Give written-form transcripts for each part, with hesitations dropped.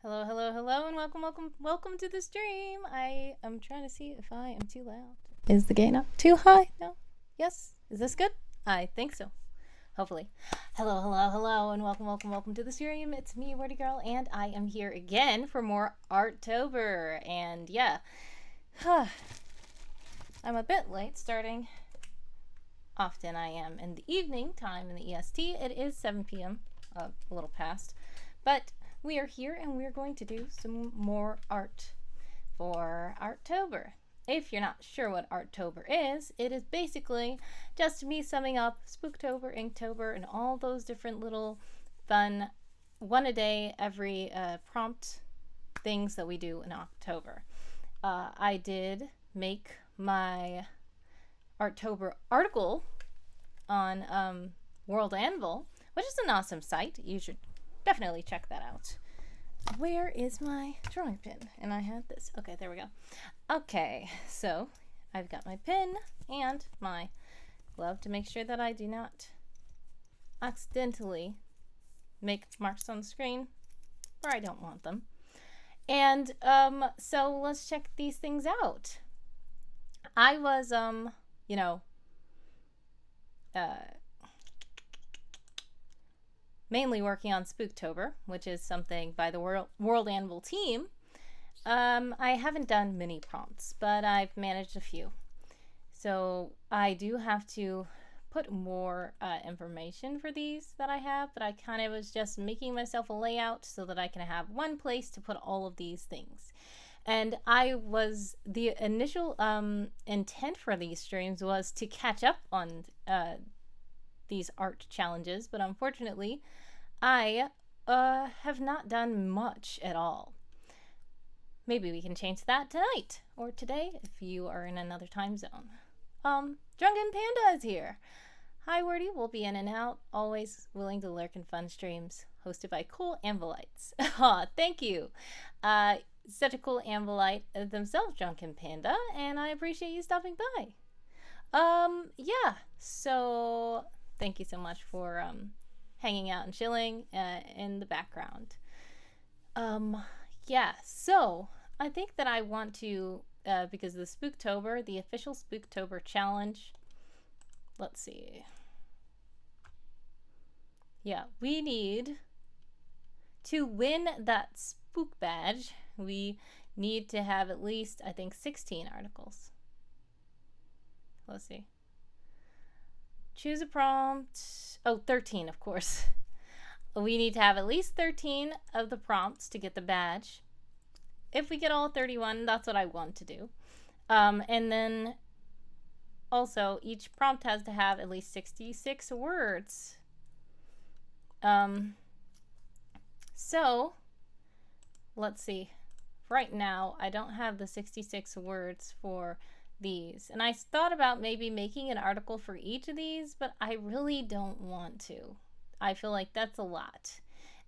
Hello, hello, hello, and welcome to the stream. I am trying to see if I am too loud. Is the gain up too high? No? Yes? Is this good? I think so. Hopefully. Hello, hello, hello, and welcome to the stream. It's me, Wordy Girl, and I am here again for more ArtTober. And yeah, I I'm a bit late starting. Often I am in the evening time in the EST. It is 7 p.m., a little past. But we are here and we're going to do some more art for ArtTober. If you're not sure what ArtTober is, it is basically just me summing up SpookTober, InkTober, and all those different little fun one a day every prompt things that we do in October. I did make my ArtTober article on World Anvil, which is an awesome site. You should definitely check that out. Where is my drawing pin? And I had this. Okay, there we go. Okay, so I've got my pen and my glove to make sure that I do not accidentally make marks on the screen where I don't want them. And so let's check these things out. I was you know, mainly working on SpookTober, which is something by the World Anvil team. I haven't done many prompts, but I've managed a few. So I do have to put more information for these that I have, but I kind of was just making myself a layout so that I can have one place to put all of these things. And the initial intent for these streams was to catch up on these art challenges, but unfortunately I have not done much at all. Maybe we can change that tonight or today if you are in another time zone. DrunkenPanda is here. Hi Wordy, we'll be in and out, always willing to lurk in fun streams, hosted by cool Anvilites. Aw, thank you. Such a cool Anvilite themselves, DrunkenPanda, and I appreciate you stopping by. Yeah, so thank you so much for hanging out and chilling in the background. Yeah, so I think that I want to, because the SpookTober, the official SpookTober challenge, let's see. Yeah, we need to win that spook badge. We need to have at least, I think, 16 articles. Let's see. Choose a prompt. Oh, 13, of course. We need to have at least 13 of the prompts to get the badge. If we get all 31, that's what I want to do. And then also, each prompt has to have at least 66 words. So, let's see. Right now, I don't have the 66 words for these. And I thought about maybe making an article for each of these, but I really don't want to. I feel like that's a lot,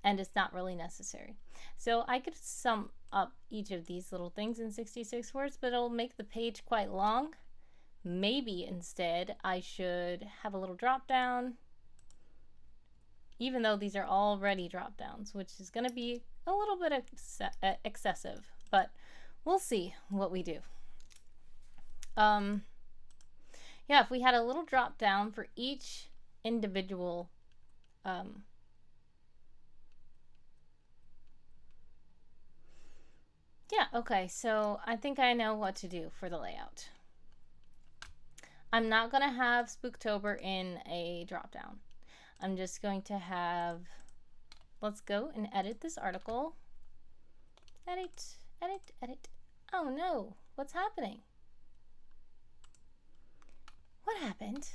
and it's not really necessary. So I could sum up each of these little things in 66 words, but it'll make the page quite long. Maybe instead I should have a little drop down, even though these are already drop downs, which is going to be a little bit excessive, but we'll see what we do. Yeah, if we had a little drop down for each individual yeah, okay, so I think I know what to do for the layout. I'm not going to have SpookTober in a drop down. I'm just going to have, let's go and edit this article. Edit, edit, edit. Oh no, what's happening? What happened?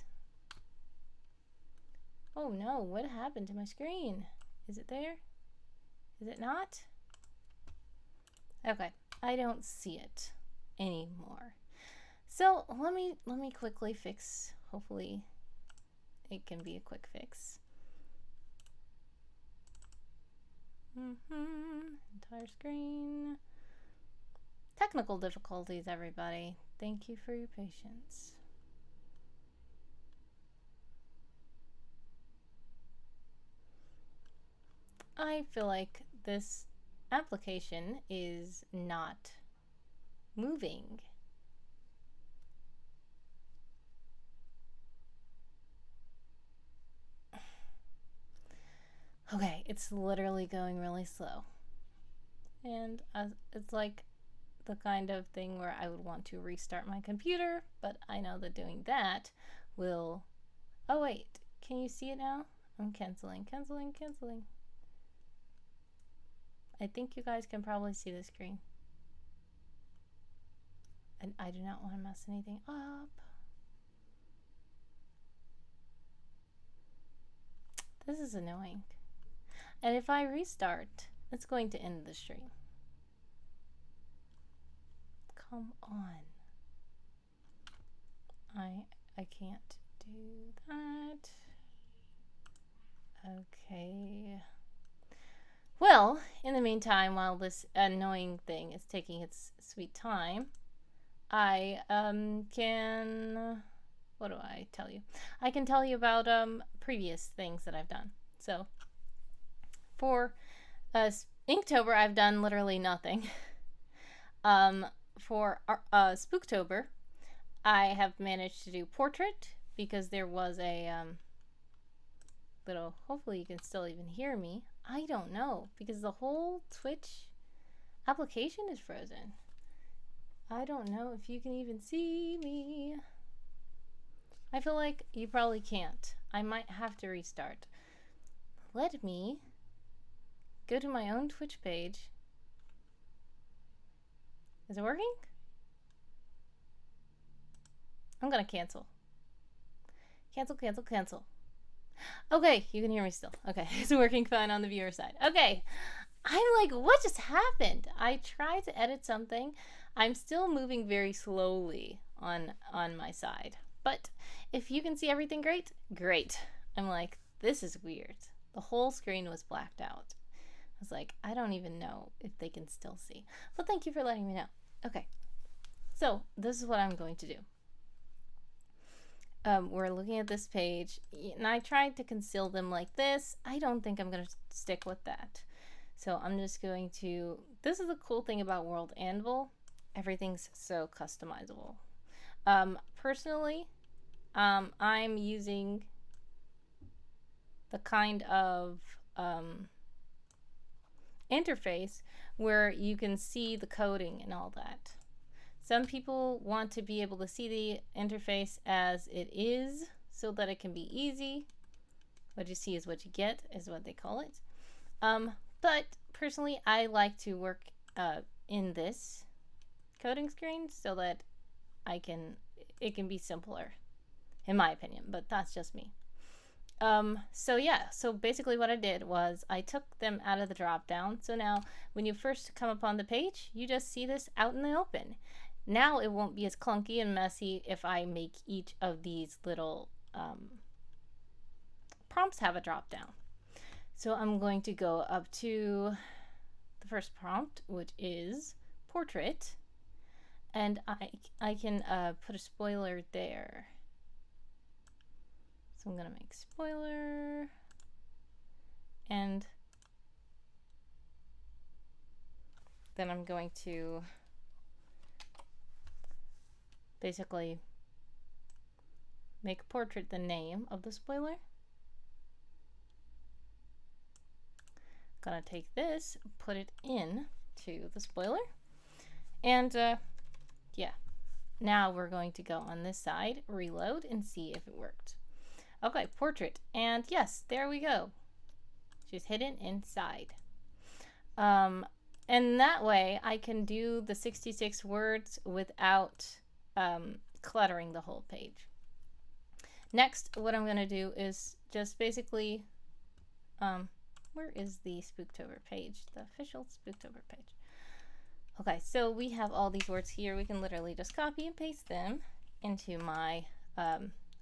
Oh no, what happened to my screen? Is it there? Is it not? Okay, I don't see it anymore. So let me quickly fix. Hopefully it can be a quick fix. Entire screen. Technical difficulties, everybody. Thank you for your patience. I feel like this application is not moving. Okay, it's literally going really slow. And it's like the kind of thing where I would want to restart my computer, but I know that doing that will... Oh wait, can you see it now? I'm canceling. I think you guys can probably see the screen. And I do not want to mess anything up. This is annoying. And if I restart, it's going to end the stream. Come on. I can't do that. Okay. Well, in the meantime, while this annoying thing is taking its sweet time, I can... What do I tell you? I can tell you about previous things that I've done. So, for InkTober, I've done literally nothing. For SpookTober, I have managed to do portrait because there was a little... Hopefully you can still even hear me. I don't know, because the whole Twitch application is frozen. I don't know if you can even see me. I feel like you probably can't. I might have to restart. Let me go to my own Twitch page. Is it working? I'm gonna cancel. Cancel. Okay, you can hear me still. Okay, it's working fine on the viewer side. Okay, I'm like, what just happened? I tried to edit something. I'm still moving very slowly on my side. But if you can see everything great. I'm like, this is weird. The whole screen was blacked out. I was like, I don't even know if they can still see. But thank you for letting me know. Okay, so this is what I'm going to do. We're looking at this page, and I tried to conceal them like this. I don't think I'm going to stick with that. So I'm just going to... This is the cool thing about World Anvil. Everything's so customizable. Personally, I'm using the kind of interface where you can see the coding and all that. Some people want to be able to see the interface as it is so that it can be easy. What you see is what you get, is what they call it. But personally, I like to work in this coding screen so that it can be simpler, in my opinion, but that's just me. So yeah, so basically what I did was I took them out of the drop down. So now when you first come upon the page, you just see this out in the open. Now it won't be as clunky and messy if I make each of these little prompts have a drop down. So I'm going to go up to the first prompt, which is portrait, and I can put a spoiler there. So I'm gonna make spoiler, and then I'm going to basically make portrait the name of the spoiler. Gonna take this, put it in to the spoiler, and yeah, now we're going to go on this side, reload, and see if it worked. Okay, portrait, and yes, there we go. She's hidden inside. And that way I can do the 66 words without cluttering the whole page. Next, what I'm going to do is just basically, where is the SpookTober page? The official SpookTober page. Okay, so we have all these words here. We can literally just copy and paste them into my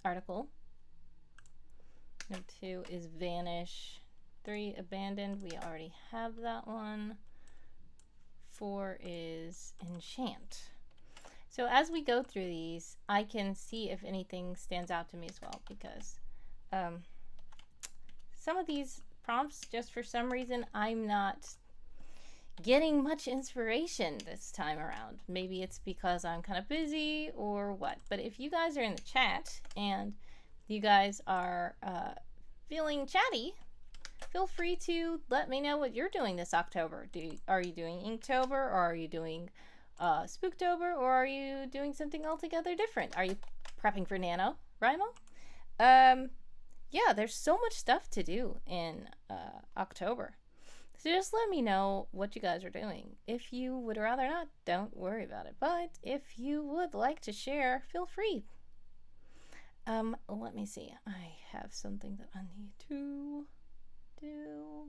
article. Number 2 is vanish. 3, abandoned. We already have that one. 4 is enchant. So as we go through these, I can see if anything stands out to me as well, because some of these prompts, just for some reason, I'm not getting much inspiration this time around. Maybe it's because I'm kind of busy or what. But if you guys are in the chat and you guys are feeling chatty, feel free to let me know what you're doing this October. Are you doing InkTober, or are you doing SpookTober, or are you doing something altogether different? Are you prepping for NaNoWriMo? Yeah, there's so much stuff to do in October. So just let me know what you guys are doing. If you would rather not, don't worry about it. But if you would like to share, feel free. Let me see. I have something that I need to do.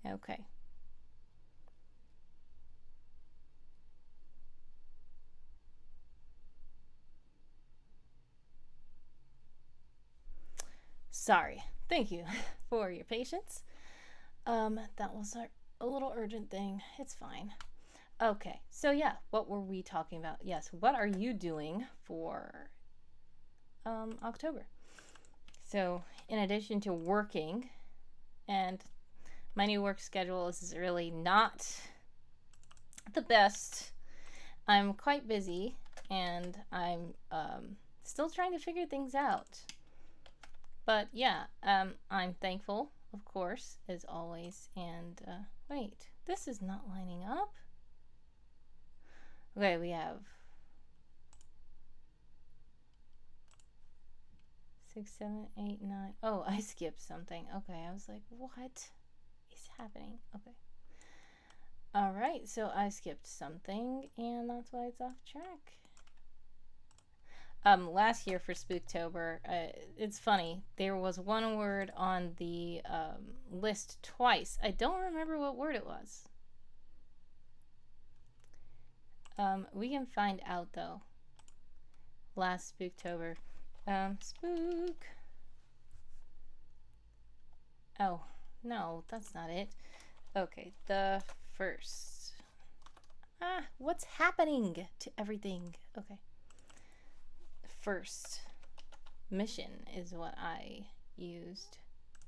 Okay. Sorry. Thank you for your patience. That was a little urgent thing. It's fine. Okay, so yeah, what were we talking about? Yes, what are you doing for October? So, in addition to working, and my new work schedule is really not the best, I'm quite busy and I'm still trying to figure things out. But yeah, I'm thankful, of course, as always. And wait, this is not lining up. Okay, we have 6, 7, 8, 9. Oh, I skipped something. Okay, I was like, what is happening? Okay. All right, so I skipped something, and that's why it's off track. Last year for SpookTober, it's funny. There was one word on the list twice. I don't remember what word it was. We can find out though. Last SpookTober. Spook. Oh, no, that's not it. Okay, the first. What's happening to everything? Okay. First mission is what I used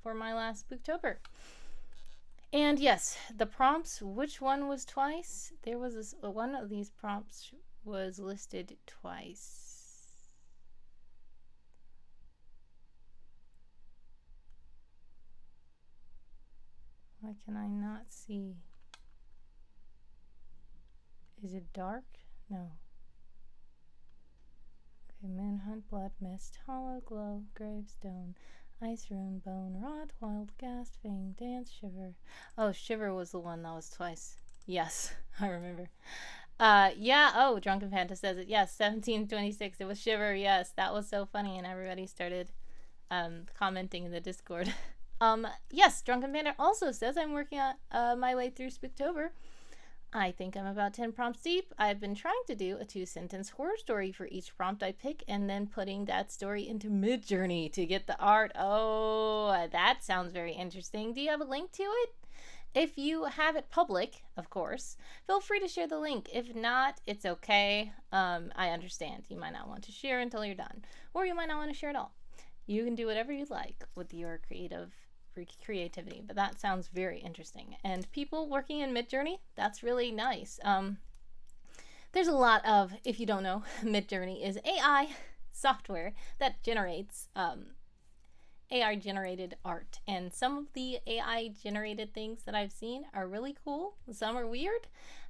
for my last SpookTober. And yes, the prompts, which one was twice? There was this, one of these prompts was listed twice. Why can I not see? Is it dark? No. Okay, Moonhunt, Blood Mist, Hollow Glow, Gravestone, Ice Rune, Bone Rot, Wild Ghast, Fang, Dance, Shiver. Oh, Shiver was the one that was twice. Yes, I remember. Yeah, oh, DrunkenPanda says it. Yes, 1726. It was Shiver. Yes, that was so funny, and everybody started commenting in the Discord. Yes, DrunkenPanda also says I'm working on my way through SpookTober. I think I'm about 10 prompts deep. I've been trying to do a 2-sentence horror story for each prompt I pick and then putting that story into Midjourney to get the art. Oh, that sounds very interesting. Do you have a link to it? If you have it public, of course, feel free to share the link. If not, it's okay. I understand. You might not want to share until you're done, or you might not want to share at all. You can do whatever you like with your creativity, but that sounds very interesting. And people working in Midjourney, that's really nice. There's a lot of, if you don't know, Midjourney is AI software that generates AI generated art, and some of the AI generated things that I've seen are really cool. Some are weird.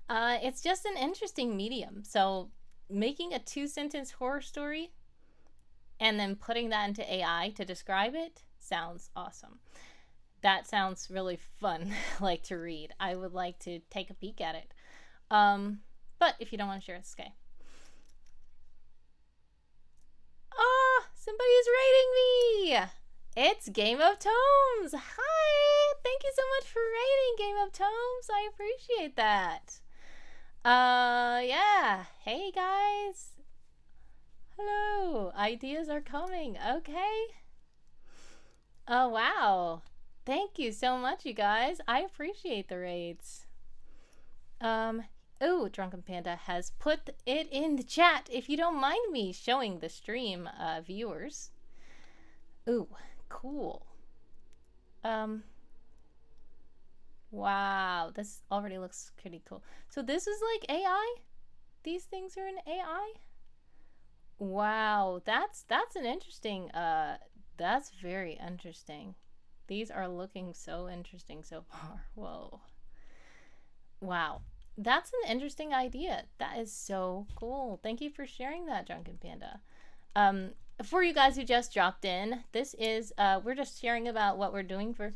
It's just an interesting medium. So making a 2-sentence horror story and then putting that into AI to describe it sounds awesome. That sounds really fun, like to read. I would like to take a peek at it. But if you don't want to share, it's okay. Oh, somebody's rating me! It's Game of Tomes! Hi! Thank you so much for rating Game of Tomes. I appreciate that. Yeah. Hey, guys. Hello. Ideas are coming. Okay. Oh, wow. Thank you so much, you guys. I appreciate the raids. Oh, DrunkenPanda has put it in the chat. If you don't mind me showing the stream, viewers. Ooh, cool. Wow, this already looks pretty cool. So this is like AI? these things are in AI? Wow, that's an interesting that's very interesting. These are looking so interesting so far. Whoa. Wow. That's an interesting idea. That is so cool. Thank you for sharing that, Drunken Panda. For you guys who just dropped in, this is we're just sharing about what we're doing for.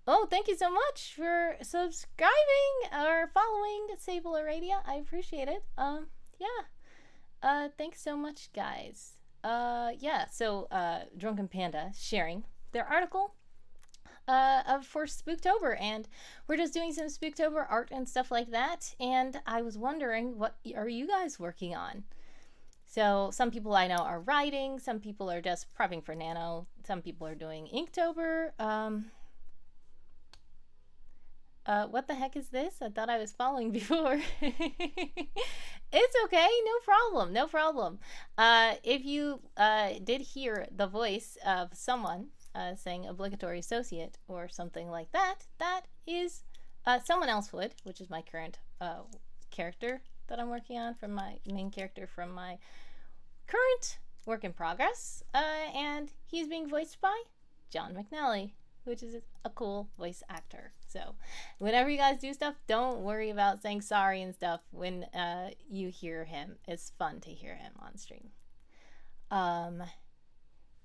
Oh, thank you so much for subscribing or following Sable Aradia. I appreciate it. Yeah. Thanks so much, guys. Yeah, so Drunken Panda sharing their article for SpookTober, and we're just doing some SpookTober art and stuff like that. And I was wondering, what are you guys working on? So some people I know are writing, some people are just prepping for Nano, some people are doing InkTober. What the heck is this? I thought I was following before. It's okay, no problem, no problem. If you did hear the voice of someone saying obligatory associate or something like that, that is someone else would, which is my current character that I'm working on, from my main character from my current work in progress, and he's being voiced by John McNally, which is a cool voice actor. So whenever you guys do stuff, don't worry about saying sorry and stuff when you hear him. It's fun to hear him on stream.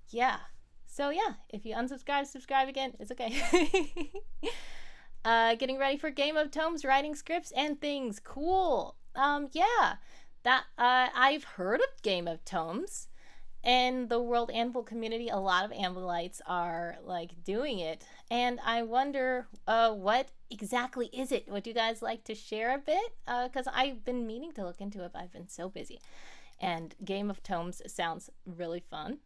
Yeah. So yeah, if you unsubscribe, subscribe again. It's okay. Getting ready for Game of Tomes, writing scripts and things. Cool. Yeah. That I've heard of Game of Tomes. In the World Anvil community, a lot of Anvilites are like doing it, and I wonder what exactly is it? Would you guys like to share a bit? Because I've been meaning to look into it, but I've been so busy. And Game of Tomes sounds really fun.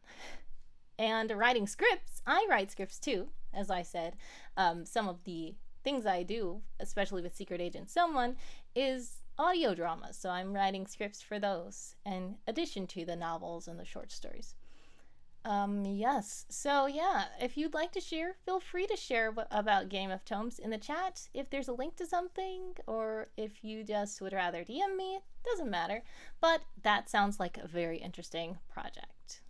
And writing scripts, I write scripts too, as I said. Some of the things I do, especially with Secret Agent Someone, is audio dramas, so I'm writing scripts for those in addition to the novels and the short stories. Yes, so yeah, if you'd like to share, feel free to share about Game of Tomes in the chat. If there's a link to something, or if you just would rather DM me, doesn't matter, but that sounds like a very interesting project.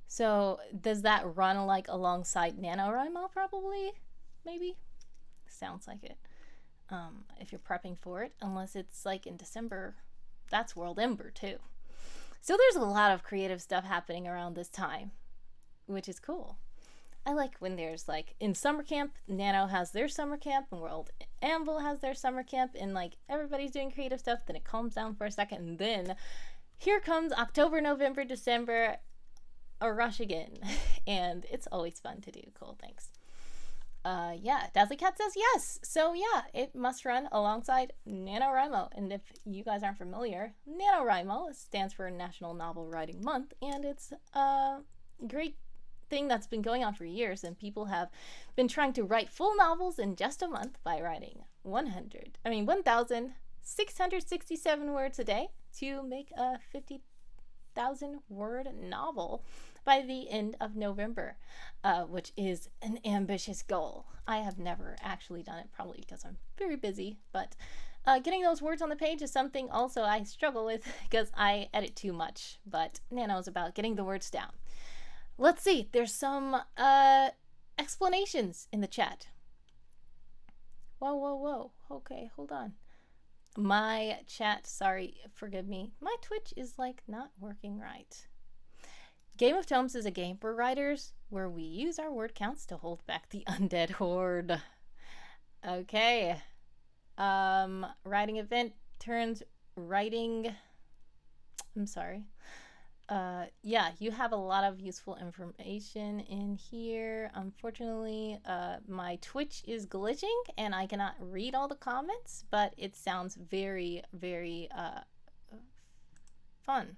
So does that run like alongside NaNoWriMo? Probably, maybe. Sounds like it. If you're prepping for it, unless it's like in December. That's World Ember too. So there's a lot of creative stuff happening around this time, which is cool. I like when there's like in summer camp, Nano has their summer camp and World Anvil has their summer camp, and like everybody's doing creative stuff, then it calms down for a second, and then here comes October, November, December, a rush again. And it's always fun to do. Cool, thanks. Yeah, Dazzly Cat says yes. So yeah, it must run alongside NaNoWriMo. And if you guys aren't familiar, NaNoWriMo stands for National Novel Writing Month, and it's a great thing that's been going on for years, and people have been trying to write full novels in just a month by writing 1,667 words a day to make a 50,000 word novel by the end of November, which is an ambitious goal. I have never actually done it, probably because I'm very busy, but getting those words on the page is something also I struggle with because I edit too much, but Nano's about getting the words down. Let's see, there's some explanations in the chat. Whoa, whoa, whoa. Okay, hold on. My chat, sorry, forgive me. My Twitch is like not working right. Game of Tomes is a game for writers where we use our word counts to hold back the undead horde. Okay. Writing event turns writing. I'm sorry. Yeah, you have a lot of useful information in here. Unfortunately, my Twitch is glitching and I cannot read all the comments, but it sounds very, very fun.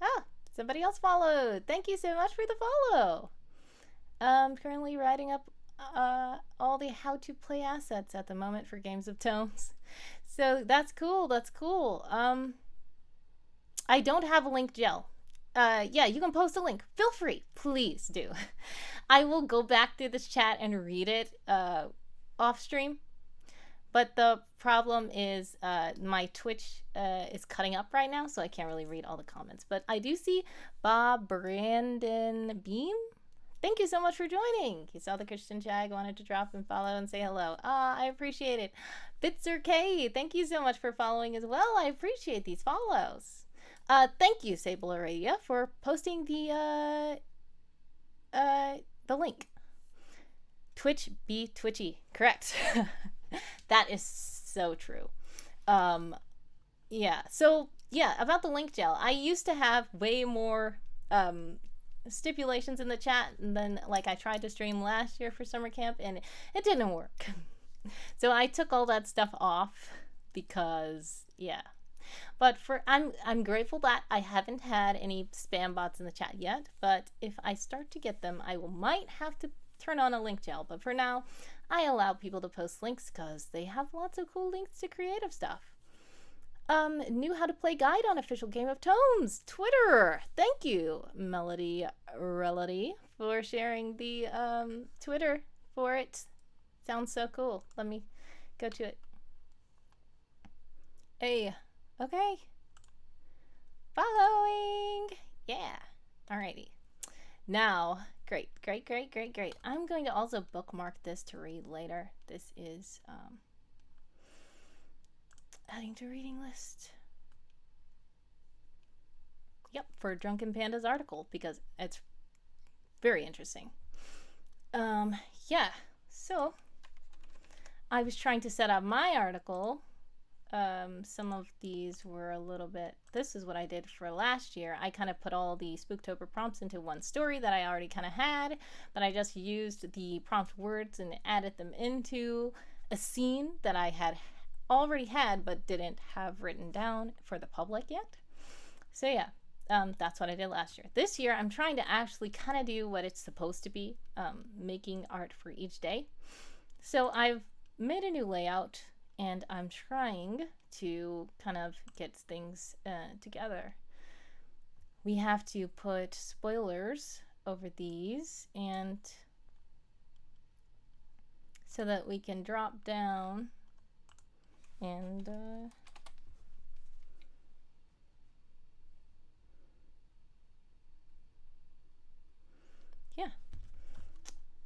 Ah, somebody else followed. Thank you so much for the follow. I'm currently writing up all the how to play assets at the moment for Games of Tomes. So that's cool. That's cool. I don't have a link gel. Yeah, you can post a link. Feel free. Please do. I will go back through this chat and read it off stream. But the problem is my Twitch is cutting up right now, so I can't really read all the comments. But I do see Bob Brandon Beam. Thank you so much for joining. He saw the Christian Jag, wanted to drop and follow and say hello. I appreciate it. Bitzer K, thank you so much for following as well. I appreciate these follows. Thank you, Sable Aradia, for posting the link. Twitch be twitchy. Correct. That is so true. Yeah. So yeah, about the link gel. I used to have way more stipulations in the chat, and then like I tried to stream last year for summer camp and it didn't work. So I took all that stuff off because yeah. But I'm grateful that I haven't had any spam bots in the chat yet, but if I start to get them, I might have to turn on a link gel. But for now, I allow people to post links because they have lots of cool links to creative stuff. Knew how to play guide on official Game of Tomes Twitter. Thank you, Melody Relody, for sharing the Twitter for it. Sounds so cool. Let me go to it. Hey, okay. Following. Yeah. Alrighty. Now, great. I'm going to also bookmark this to read later. This is adding to reading list. Yep, for Drunken Panda's article because it's very interesting. Yeah, so I was trying to set up my article. Some of these were a little bit, this is what I did for last year. I kind of put all the SpookTober prompts into one story that I already kind of had, but I just used the prompt words and added them into a scene that I had already had but didn't have written down for the public yet. So yeah, that's what I did last year. This year I'm trying to actually kind of do what it's supposed to be, making art for each day. So I've made a new layout and I'm trying to kind of get things together. We have to put spoilers over these and so that we can drop down and yeah,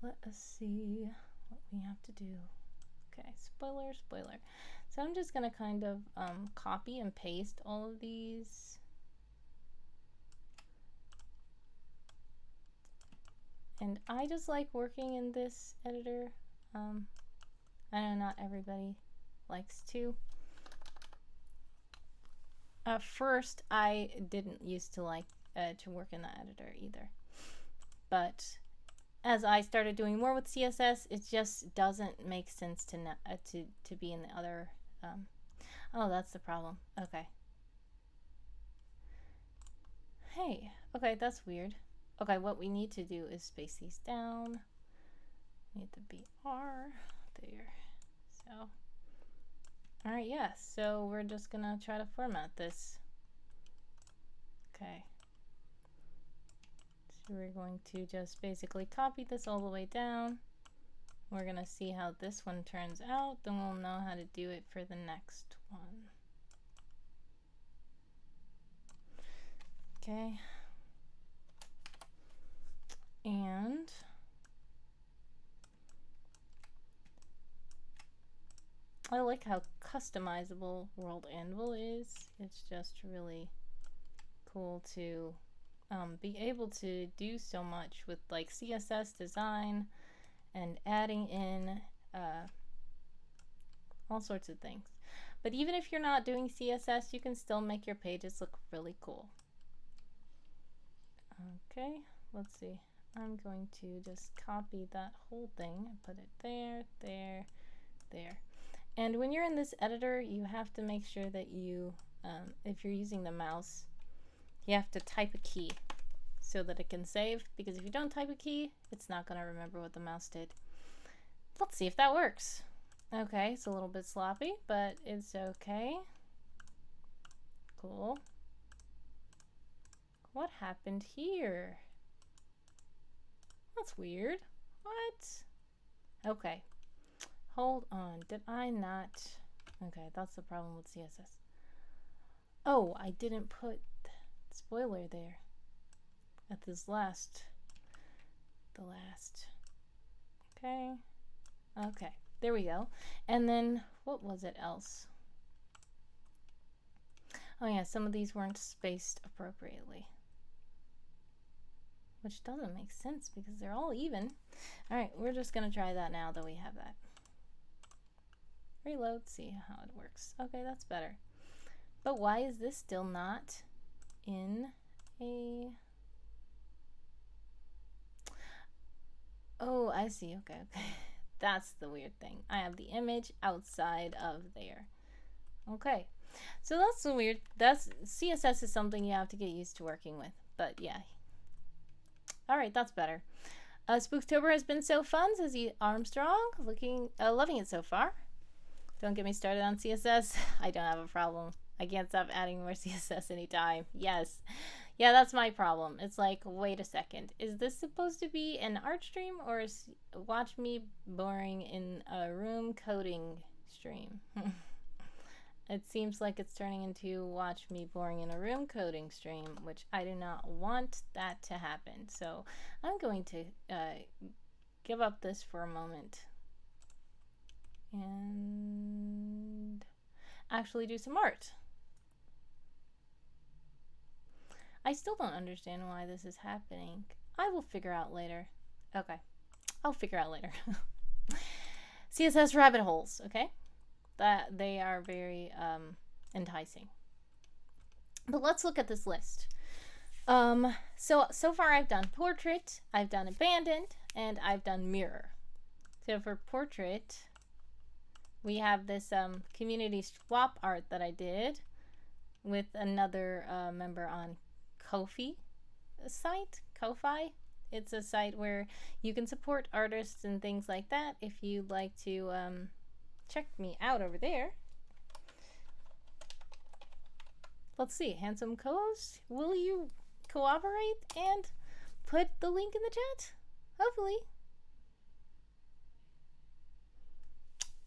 let us see what we have to do. Okay, spoiler. So I'm just gonna kind of copy and paste all of these. And I just like working in this editor. I know not everybody likes to. First, I didn't used to like to work in the editor either. But as I started doing more with CSS, it just doesn't make sense to be in the other. Oh, that's the problem. Okay. Hey, okay, that's weird. Okay, what we need to do is space these down. Need the BR there. So, all right, yeah. So we're just gonna try to format this. Okay. So we're going to just basically copy this all the way down. We're gonna see how this one turns out, then we'll know how to do it for the next one. Okay. And I like how customizable World Anvil is. It's just really cool to be able to do so much with like CSS design and adding in all sorts of things. But even if you're not doing CSS, you can still make your pages look really cool. Okay, let's see. I'm going to just copy that whole thing and put it there, there, there. And when you're in this editor, you have to make sure that you, if you're using the mouse, you have to type a key so that it can save, because if you don't type a key, it's not going to remember what the mouse did. Let's see if that works. Okay, it's a little bit sloppy, but it's okay. Cool. What happened here? That's weird. What? Okay. Hold on. Did I not? Okay, that's the problem with CSS. Oh, I didn't put spoiler there at this last. The last. Okay. Okay. There we go. And then what was it else? Oh yeah, some of these weren't spaced appropriately. Which doesn't make sense because they're all even. Alright, we're just going to try that now that we have that. Reload, see how it works. Okay, that's better. But why is this still not in a... Oh, I see. Okay, okay. That's the weird thing. I have the image outside of there. Okay. So that's the weird... That's CSS is something you have to get used to working with. But yeah. Alright, that's better. SpookTober has been so fun, says Armstrong. Loving it so far. Don't get me started on CSS. I don't have a problem. I can't stop adding more CSS anytime. Yes. Yeah, that's my problem. It's like, wait a second. Is this supposed to be an art stream or is watch me boring in a room coding stream? It seems like it's turning into watch me boring in a room coding stream, which I do not want that to happen. So I'm going to give up this for a moment and actually do some art. I still don't understand why this is happening. I will figure out later. Okay, I'll figure out later. CSS rabbit holes, okay? That they are very enticing. But let's look at this list. So far I've done portrait, I've done abandoned, and I've done mirror. So for portrait, we have this community swap art that I did with another member on Ko-fi site. Ko-fi. It's a site where you can support artists and things like that. If you'd like to check me out over there. Let's see, handsome co-host, will you cooperate and put the link in the chat? Hopefully.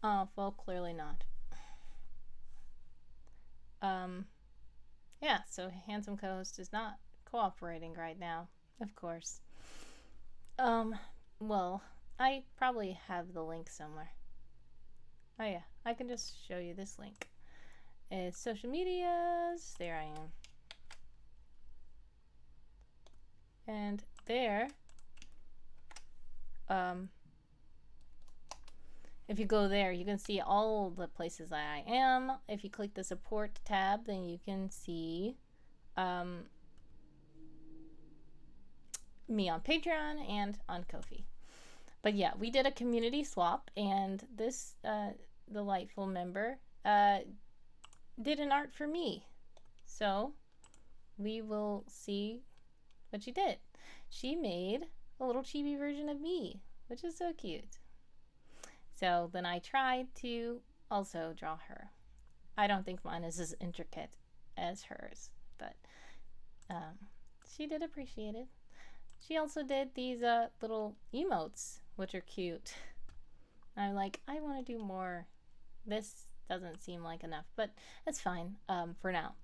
Oh, well, clearly not. Yeah, so handsome co-host is not cooperating right now, of course. Well, I probably have the link somewhere. Oh yeah, I can just show you this link. It's social medias, there I am. And there, if you go there, you can see all the places that I am. If you click the support tab, then you can see me on Patreon and on Ko-fi. But yeah, we did a community swap, and this delightful member did an art for me. So we will see what she did. She made a little chibi version of me, which is so cute. So then I tried to also draw her. I don't think mine is as intricate as hers, but she did appreciate it. She also did these little emotes, which are cute. I'm like, I want to do more. This doesn't seem like enough, but it's fine for now.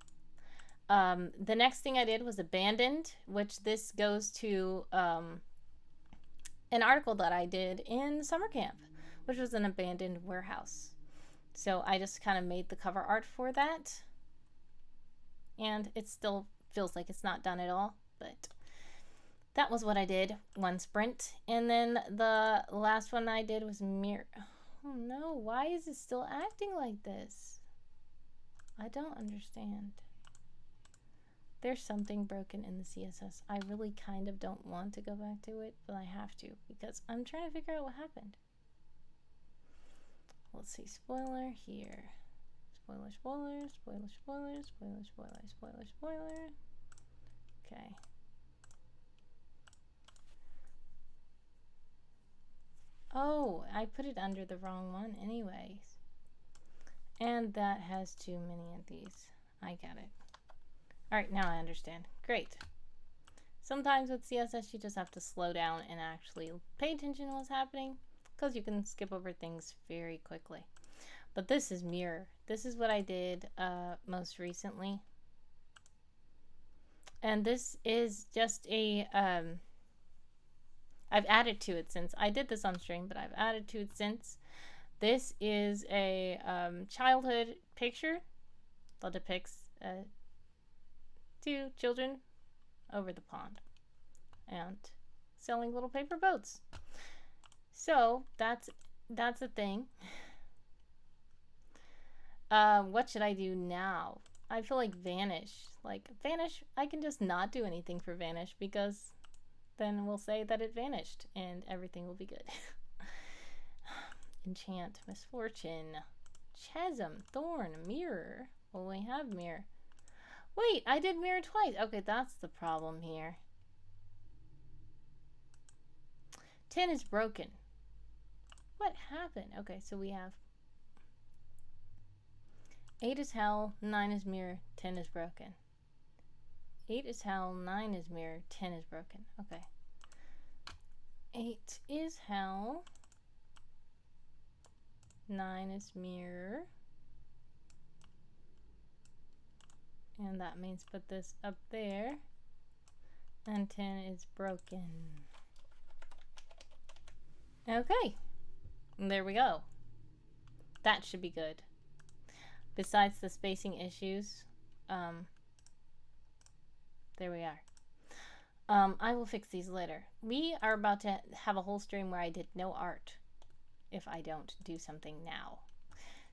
The next thing I did was abandoned, which this goes to an article that I did in summer camp, which was an abandoned warehouse. So I just kind of made the cover art for that. And it still feels like it's not done at all, but that was what I did, one sprint. And then the last one I did was mirror. Oh no, why is it still acting like this? I don't understand. There's something broken in the CSS. I really kind of don't want to go back to it, but I have to because I'm trying to figure out what happened. Let's see, spoiler here. Spoiler, spoiler, spoiler, spoiler, spoiler, spoiler, spoiler, spoiler. Okay. Oh, I put it under the wrong one anyways. And that has too many of these. I get it. Alright, now I understand. Great. Sometimes with CSS you just have to slow down and actually pay attention to what's happening. because you can skip over things very quickly. But this is mirror. This is what I did most recently. And this is just a, I've added to it since. I did this on stream, but I've added to it since. This is a childhood picture that depicts two children over the pond and selling little paper boats. So that's a thing. What should I do now? I feel like Vanish. Like Vanish, I can just not do anything for Vanish because then we'll say that it vanished and everything will be good. Enchant, Misfortune, Chasm, Thorn, Mirror. Well, we have Mirror. Wait, I did Mirror twice. Okay, that's the problem here. 10 is broken. What happened? Okay, so we have 8 is Hell, 9 is Mirror, 10 is broken. 8 is Hell, 9 is Mirror, 10 is broken. Okay. 8 is Hell, 9 is Mirror. And that means put this up there. And 10 is broken. Okay. There we go. That should be good. Besides the spacing issues, there we are. I will fix these later. We are about to have a whole stream where I did no art if I don't do something now.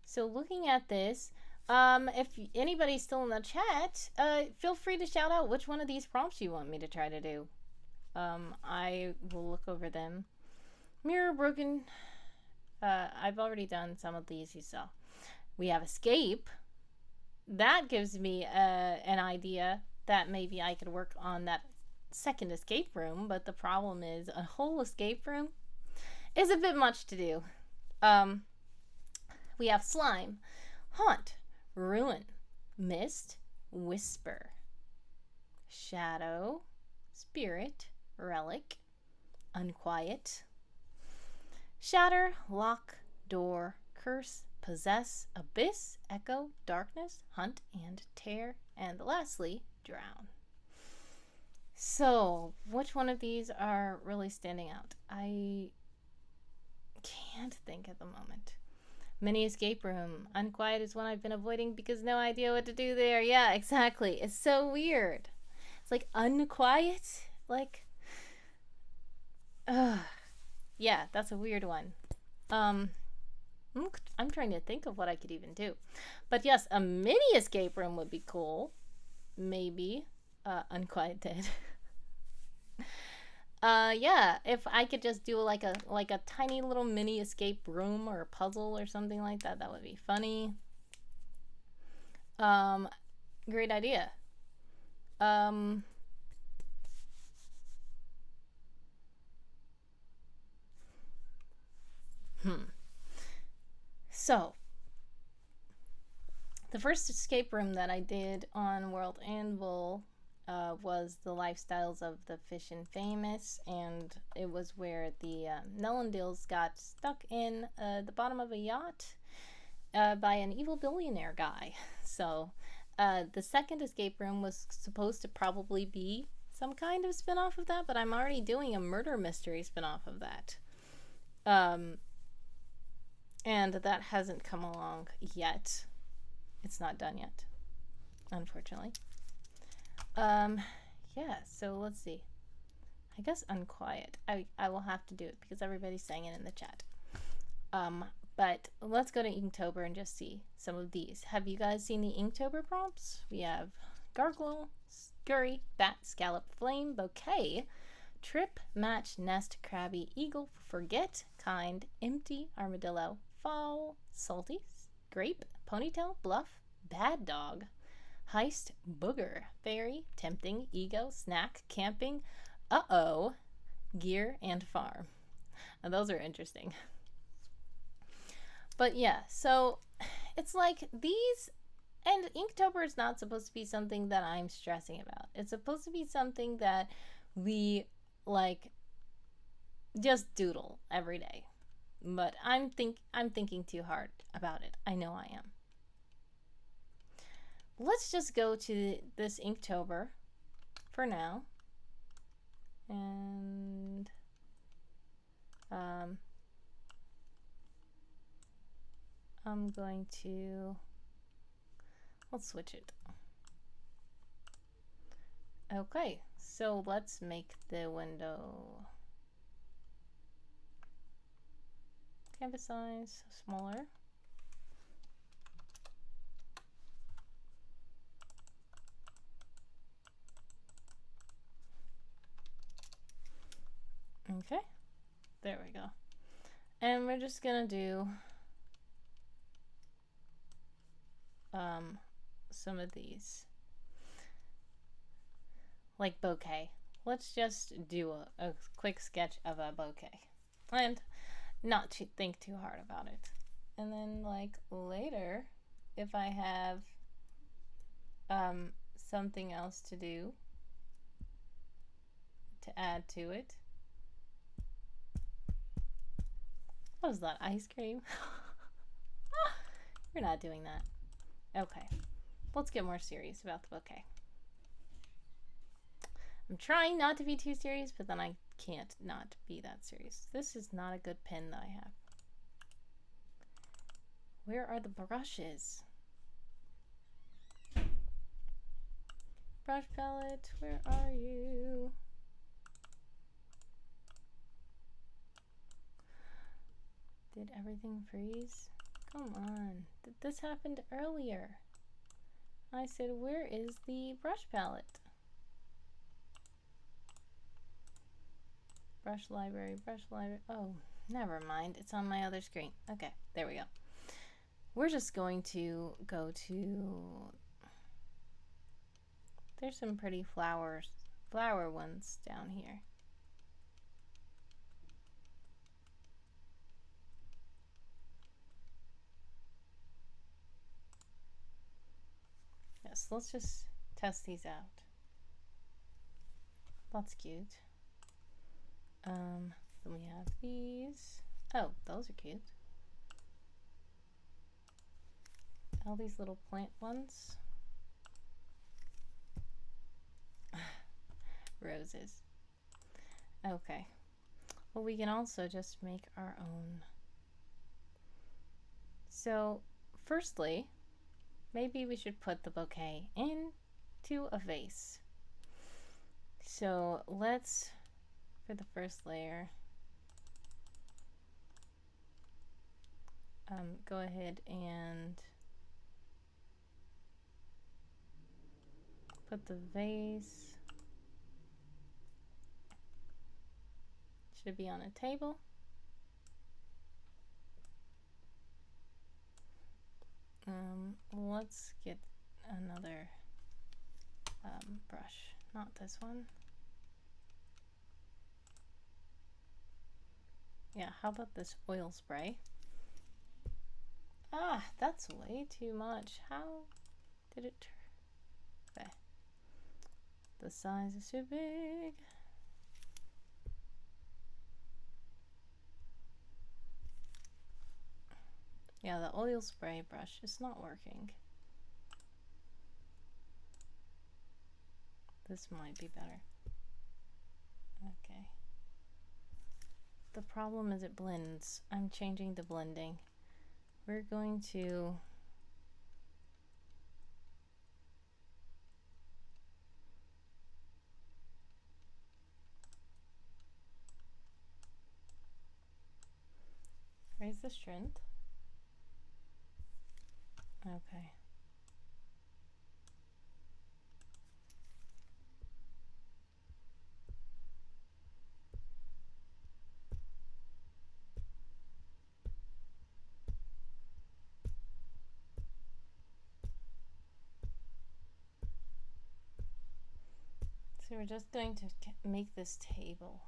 So looking at this, if anybody's still in the chat, feel free to shout out which one of these prompts you want me to try to do. I will look over them. Mirror broken. I've already done some of these you saw. We have escape. That gives me an idea that maybe I could work on that second escape room, but the problem is a whole escape room is a bit much to do. We have slime, haunt, ruin, mist, whisper, shadow, spirit, relic, unquiet, shatter, lock, door, curse, possess, abyss, echo, darkness, hunt, and tear, and lastly, drown. So, which one of these are really standing out? I can't think at the moment. Mini escape room. Unquiet is one I've been avoiding because no idea what to do there. Yeah, exactly. It's so weird. It's like unquiet. Like, yeah, that's a weird one. I'm trying to think of what I could even do. But yes, a mini escape room would be cool. Maybe. Unquiet Dead. Yeah, if I could just do like a tiny little mini escape room or a puzzle or something like that, that would be funny. Great idea. So, the first escape room that I did on World Anvil was the lifestyles of the Fish and Famous, and it was where the Nellendils got stuck in the bottom of a yacht by an evil billionaire guy. So, the second escape room was supposed to probably be some kind of spin-off of that, but I'm already doing a murder mystery spin-off of that. And that hasn't come along yet. It's not done yet, unfortunately. Yeah, so let's see. I guess unquiet. I will have to do it because everybody's saying it in the chat. But let's go to InkTober and just see some of these. Have you guys seen the InkTober prompts? We have gargoyle, scurry, bat, scallop, flame, bouquet, trip, match, nest, crabby, eagle, forget, kind, empty, armadillo, fall, salty, grape, ponytail, bluff, bad dog, heist, booger, fairy, tempting, ego, snack, camping, uh-oh, gear, and farm. Now those are interesting. But yeah, so it's like these, and InkTober is not supposed to be something that I'm stressing about. It's supposed to be something that we like just doodle every day. But I'm thinking too hard about it. I know I am. Let's just go to this Inktober for now. And I'm going to, let's switch it. Okay, so let's make the window canvas size smaller. Okay, there we go. And we're just gonna do some of these, like bouquet. Let's just do a quick sketch of a bouquet and not to think too hard about it. And then like later, if I have something else to do to add to it. What was that, ice cream? You're not doing that. Okay, let's get more serious about the bouquet. I'm trying not to be too serious, but then I can't not be that serious. This is not a good pen that I have. Where are the brushes? Brush palette, where are you? Did everything freeze? Come on. This happened earlier. I said, where is the brush palette? Brush library, brush library. Oh, never mind. It's on my other screen. Okay, there we go. We're just going to go to... There's some pretty flower ones down here. Yes, let's just test these out. That's cute. Then we have these. Oh, those are cute. All these little plant ones. Roses. Okay. Well, we can also just make our own. So, firstly, maybe we should put the bouquet into a vase. So let's, for the first layer, go ahead and put the vase. Should be on a table. Let's get another brush, not this one. Yeah, how about this oil spray? Ah, that's way too much. How did it turn? Okay. The size is too big. Yeah, the oil spray brush is not working. This might be better. Okay. The problem is it blends. I'm changing the blending. We're going to raise the strength. Okay. So we're just going to make this table.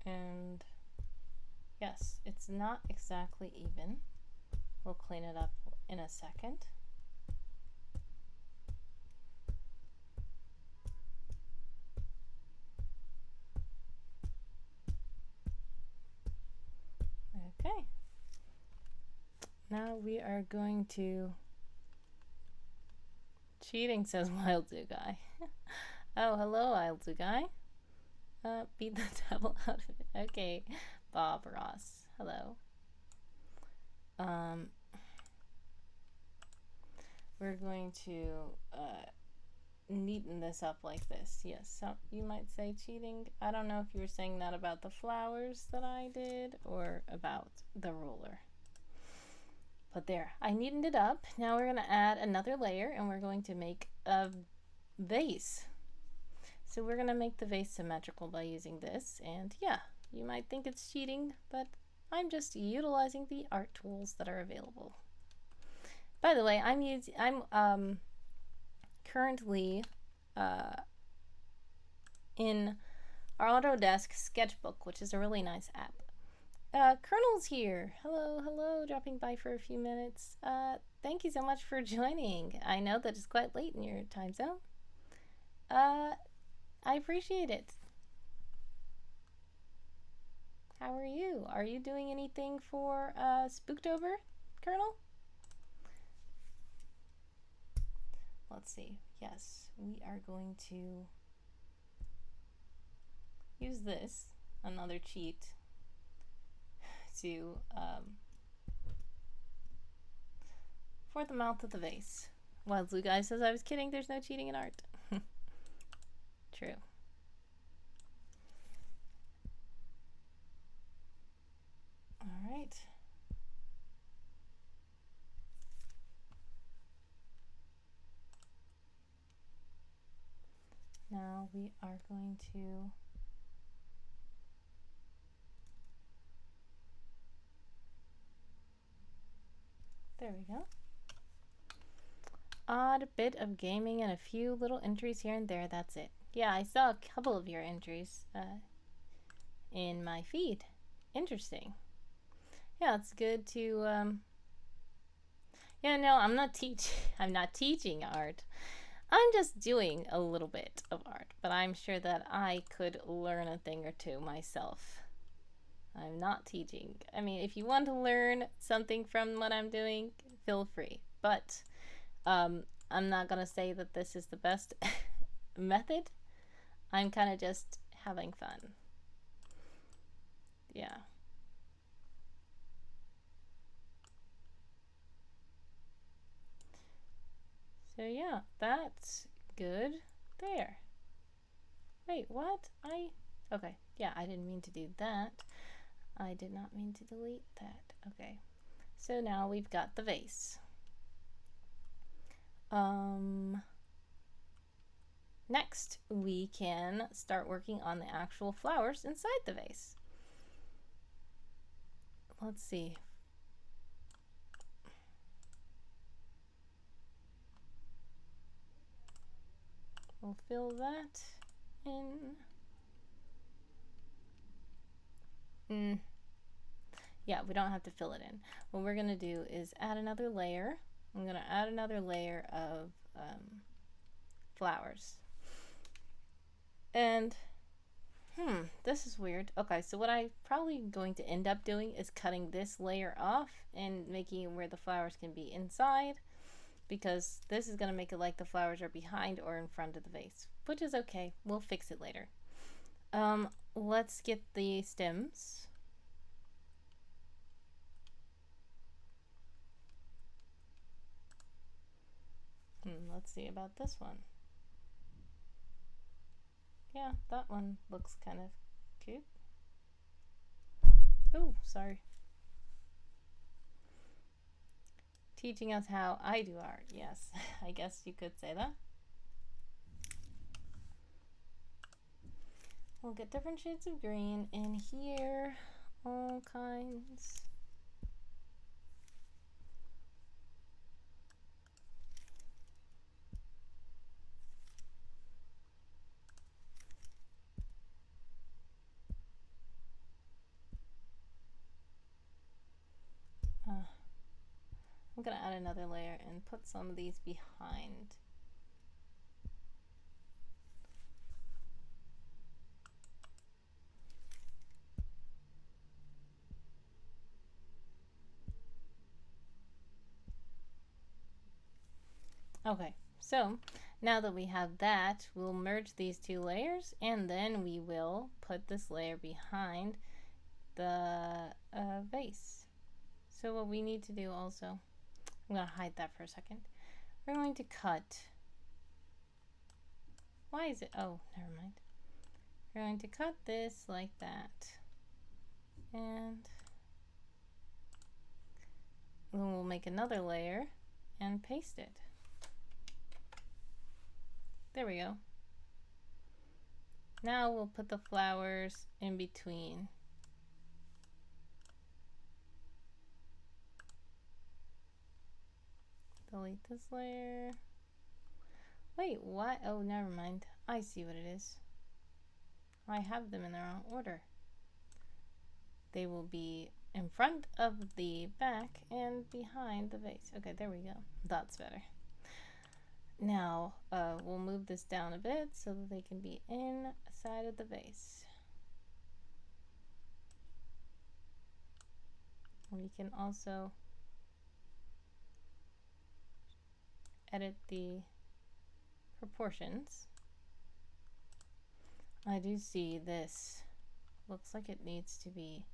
And yes, it's not exactly even. We'll clean it up in a second. we are going to... Cheating, says Wild Zoo Guy. Oh, hello, Wild Zoo Guy. Beat the devil out of it. Okay, Bob Ross. Hello. We're going to neaten this up like this. Yes, so you might say cheating. I don't know if you were saying that about the flowers that I did or about the ruler. But there, I neatened it up. Now we're going to add another layer and we're going to make a vase. So we're going to make the vase symmetrical by using this. And yeah, you might think it's cheating, but I'm just utilizing the art tools that are available. By the way, I'm currently in Autodesk Sketchbook, which is a really nice app. Colonel's here. Hello, hello, dropping by for a few minutes. Thank you so much for joining. I know that it's quite late in your time zone. I appreciate it. How are you? Are you doing anything for SpookTober, Colonel? Let's see. Yes, we are going to use this, another cheat, to for the mouth of the vase. Wild Blue Guy says I was kidding, there's no cheating in art. True. All right. Now we are going to there we go. Odd bit of gaming and a few little entries here and there, that's it. Yeah, I saw a couple of your entries in my feed. Interesting. Yeah, it's good to yeah, no, I'm not teaching art. I'm just doing a little bit of art, but I'm sure that I could learn a thing or two myself. I'm not teaching. I mean, if you want to learn something from what I'm doing, feel free. But I'm not gonna say that this is the best method. I'm kind of just having fun. Yeah. So yeah, that's good there. Wait, what? Okay, yeah, I didn't mean to do that. I did not mean to delete that. Okay, so now we've got the vase. Next, we can start working on the actual flowers inside the vase. Let's see. We'll fill that in. Yeah, we don't have to fill it in. What we're gonna do is add another layer. I'm gonna add another layer of flowers. And this is weird. Okay, so what I'm probably going to end up doing is cutting this layer off and making it where the flowers can be inside, because this is going to make it like the flowers are behind or in front of the vase, which is okay. We'll fix it later. Let's get the stems. Let's see about this one. Yeah, that one looks kind of cute. Oh, sorry. Teaching us how I do art. Yes, I guess you could say that. We'll get different shades of green in here, all kinds. I'm gonna add another layer and put some of these behind. Okay, so now that we have that, we'll merge these two layers and then we will put this layer behind the vase. So what we need to do also, I'm going to hide that for a second. We're going to cut, why is it, oh, never mind. We're going to cut this like that. And then we'll make another layer and paste it. There we go. Now we'll put the flowers in between. Delete this layer. Wait, what? Oh, never mind. I see what it is. I have them in the wrong order. They will be in front of the back and behind the vase. Okay, there we go. That's better. Now, we'll move this down a bit so that they can be inside of the vase. We can also edit the proportions. I do see this looks like it needs to be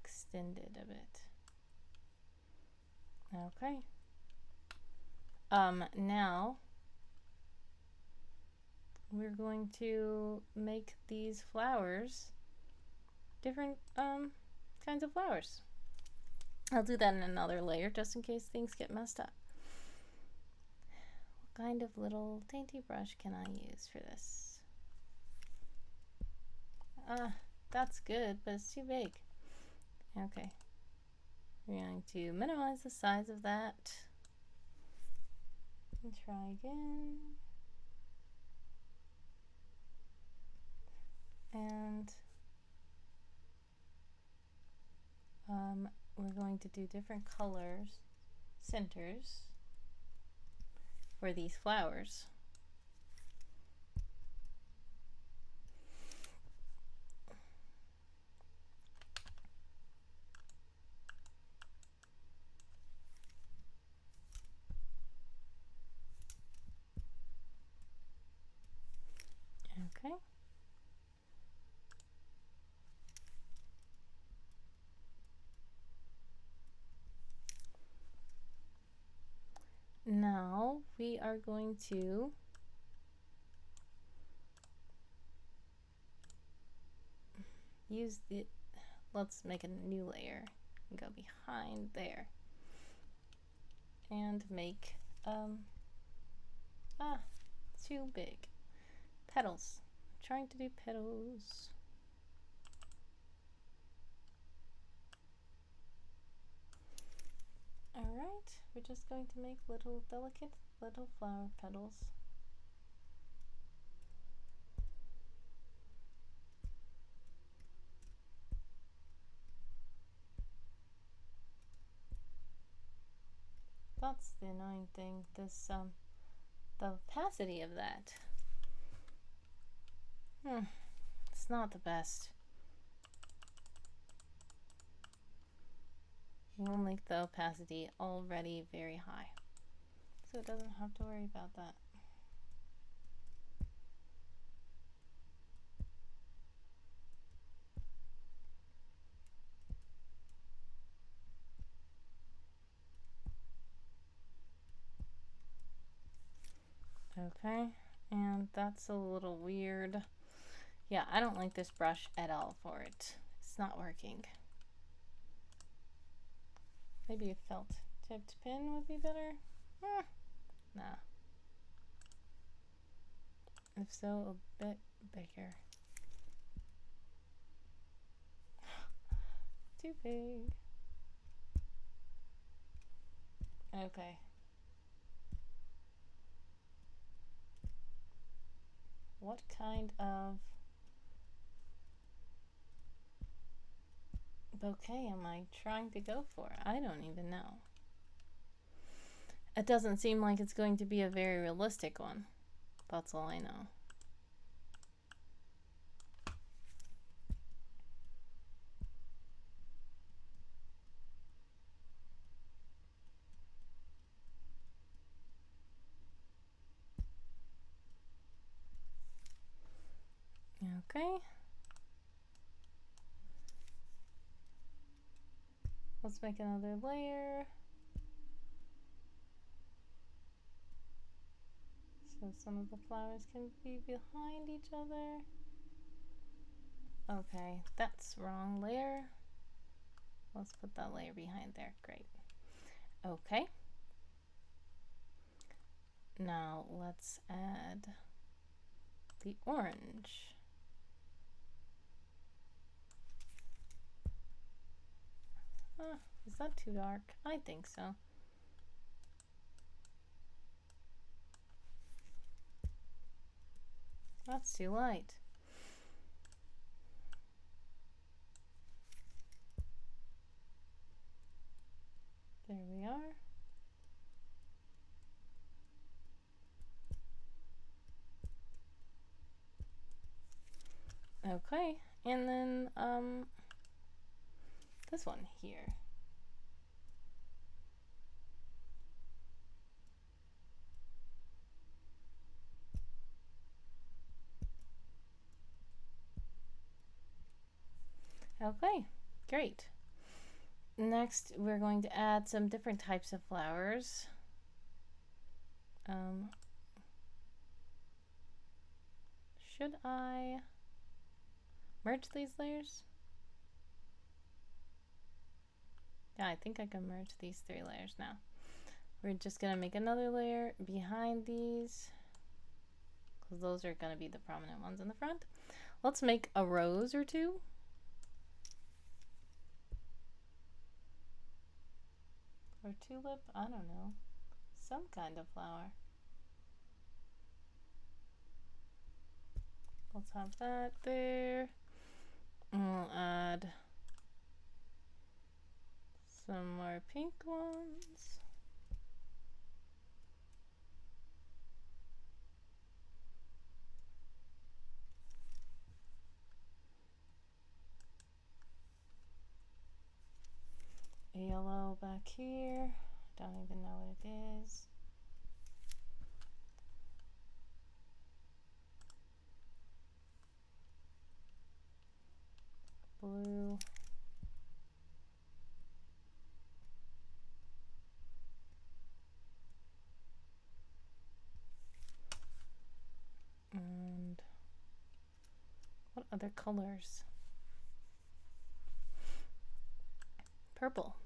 extended a bit. Okay. Now we're going to make these flowers different kinds of flowers. I'll do that in another layer just in case things get messed up. What kind of little dainty brush can I use for this? That's good, but it's too big. Okay. We're going to minimize the size of that. And try again. And we're going to do different colors, centers, for these flowers. Okay. Now we are going to use let's make a new layer and go behind there and make too big petals. I'm trying to do petals. Alright, we're just going to make little delicate little flower petals. That's the annoying thing, this the opacity of that. It's not the best. We'll make the opacity already very high, so it doesn't have to worry about that. Okay, and that's a little weird. Yeah, I don't like this brush at all for it. It's not working. Maybe a felt tipped pen would be better? Nah. If so, a bit bigger. Too big. Okay. What kind of bouquet am I trying to go for? I don't even know. It doesn't seem like it's going to be a very realistic one. That's all I know. Okay. Let's make another layer. So some of the flowers can be behind each other. Okay, that's wrong layer. Let's put that layer behind there. Great. Okay. Now let's add the orange. Is that too dark? I think so. That's too light. There we are. Okay, and then this one here. Okay, great. Next, we're going to add some different types of flowers. Should I merge these layers? Yeah, I think I can merge these 3 layers now. We're just gonna make another layer behind these, because those are gonna be the prominent ones in the front. Let's make a rose or 2. Or tulip, I don't know. Some kind of flower. Let's have that there. We'll add some more pink ones. A yellow back here. Don't even know what it is. Blue. And what other colors? Purple.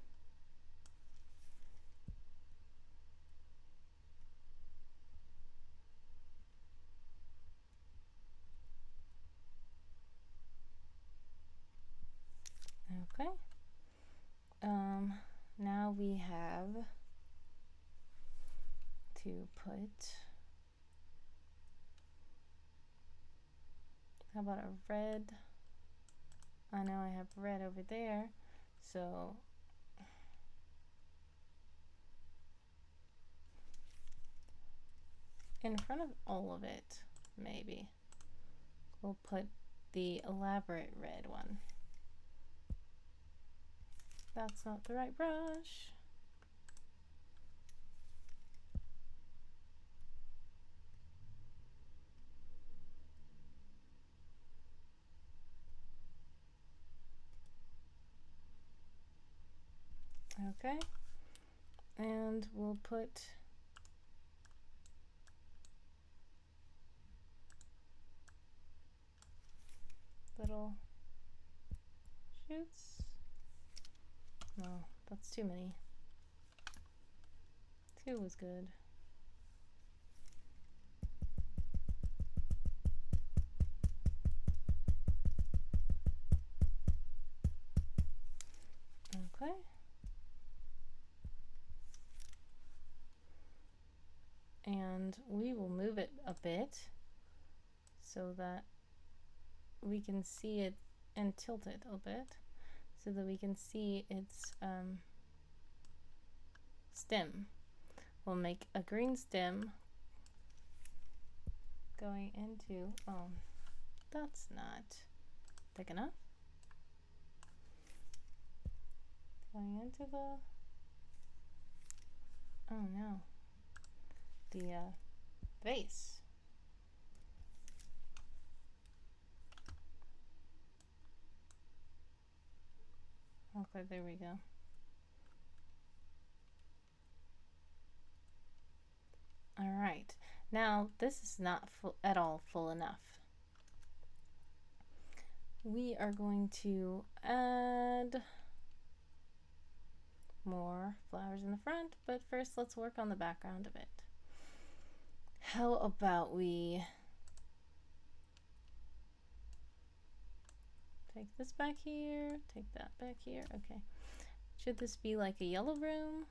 Okay. Now we have to put, how about a red? I know I have red over there, so in front of all of it, maybe we'll put the elaborate red one. That's not the right brush. Okay, and we'll put little shoots. No, that's too many. 2 was good. Okay. And we will move it a bit so that we can see it, and tilt it a bit so that we can see its stem. We'll make a green stem going into, oh, that's not thick enough. Going into the, oh no, the vase. Okay, there we go. All right, now this is not full at all full enough. We are going to add more flowers in the front, but first let's work on the background of it. How about we take this back here, take that back here? Okay. Should this be like a yellow room?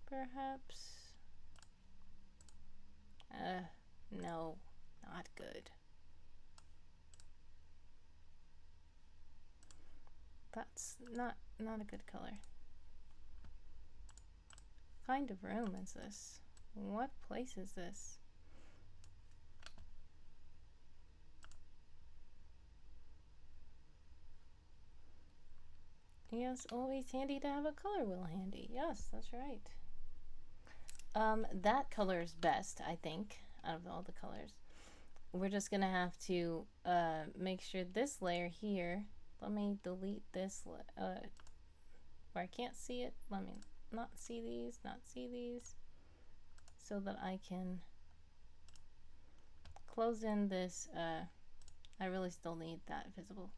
Perhaps? No, not good. That's not a good color. What kind of room is this? What place is this? Yes, always handy to have a color wheel handy. Yes, that's right. That color is best, I think, out of all the colors. We're just gonna have to make sure this layer here, let me delete this where I can't see it. Let me not see these, so that I can close in this. I really still need that visible,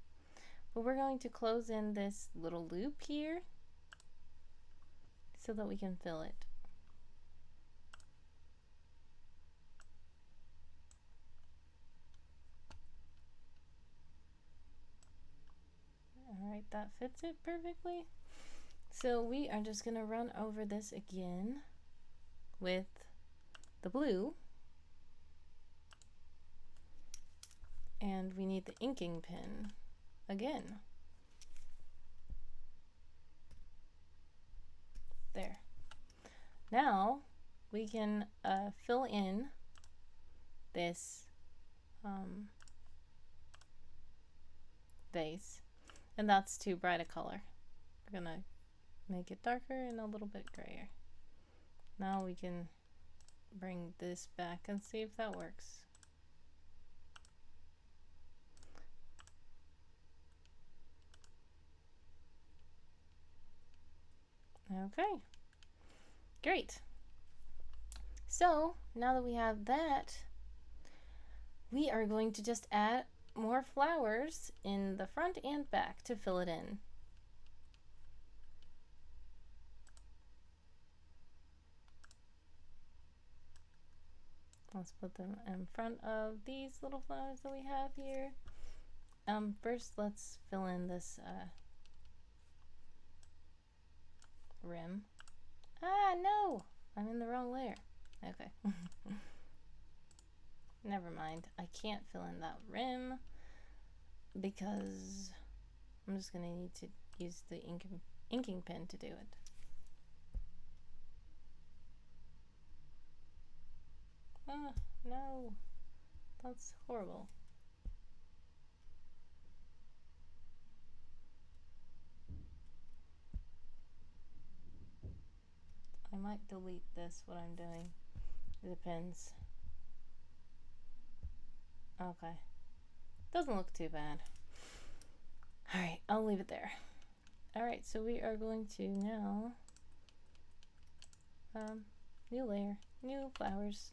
but we're going to close in this little loop here so that we can fill it. All right, that fits it perfectly. So we are just going to run over this again with the blue, and we need the inking pen again. There. Now we can fill in this vase, and that's too bright a color. We're gonna make it darker and a little bit grayer. Now we can bring this back and see if that works. Okay, great. So now that we have that, we are going to just add more flowers in the front and back to fill it in. Let's put them in front of these little flowers that we have here. First let's fill in this rim. Ah, no! I'm in the wrong layer. Okay. Never mind. I can't fill in that rim because I'm just going to need to use the inking pen to do it. Ah, no. That's horrible. I might delete this, what I'm doing. It depends. Okay. Doesn't look too bad. Alright, I'll leave it there. Alright, so we are going to now new layer, new flowers.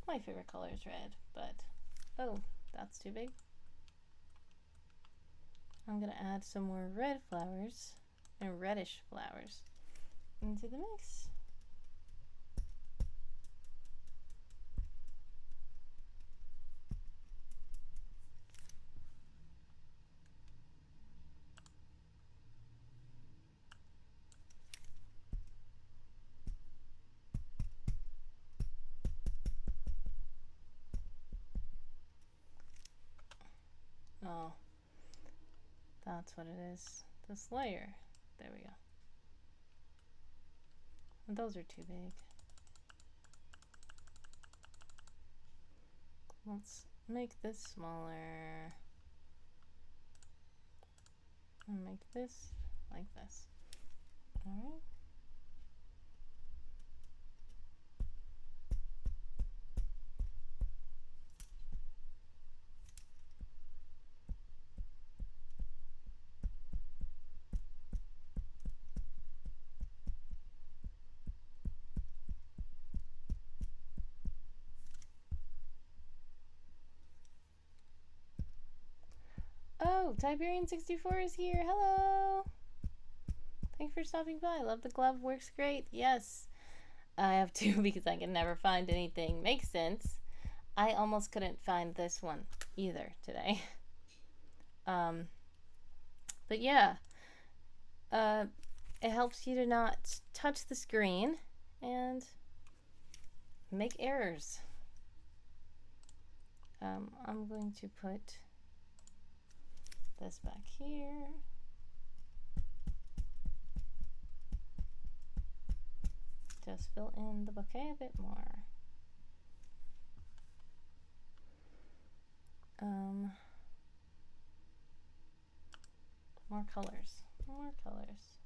My favorite color is red, but oh, that's too big. I'm gonna add some more red flowers and reddish flowers into the mix. Oh, that's what it is. This layer. There we go. And those are too big. Let's make this smaller. And make this like this. Alright. Oh, Tiberian64 is here. Hello. Thanks for stopping by. Love the glove. Works great. Yes. I have to because I can never find anything. Makes sense. I almost couldn't find this one either today. But yeah. It helps you to not touch the screen and make errors. I'm going to put this back here. Just fill in the bouquet a bit more. More colors. More colors.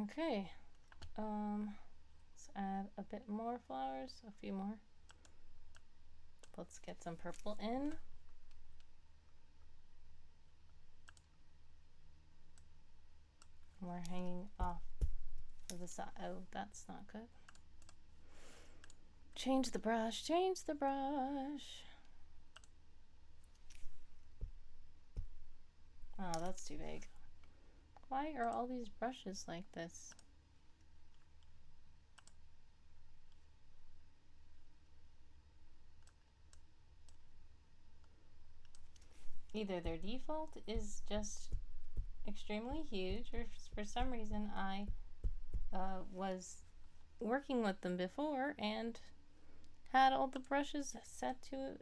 Okay, let's add a bit more flowers, a few more. Let's get some purple in. We're hanging off of the side. Oh, that's not good. Change the brush, change the brush. Oh, that's too big. Why are all these brushes like this? Either their default is just extremely huge, or for some reason I was working with them before and had all the brushes set to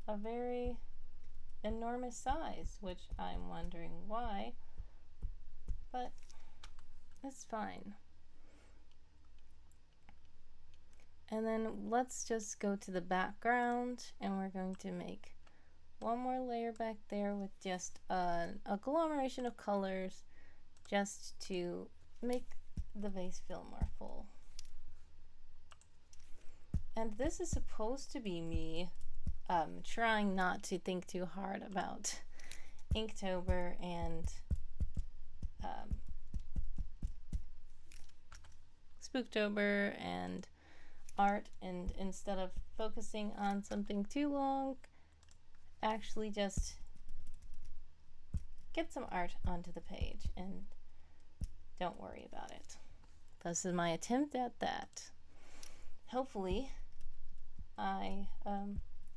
a very enormous size, which I'm wondering why, but it's fine. And then let's just go to the background, and we're going to make one more layer back there with just an agglomeration of colors just to make the vase feel more full. And this is supposed to be me trying not to think too hard about InkTober and SpookTober and art, and instead of focusing on something too long, actually just get some art onto the page and don't worry about it. This is my attempt at that. Hopefully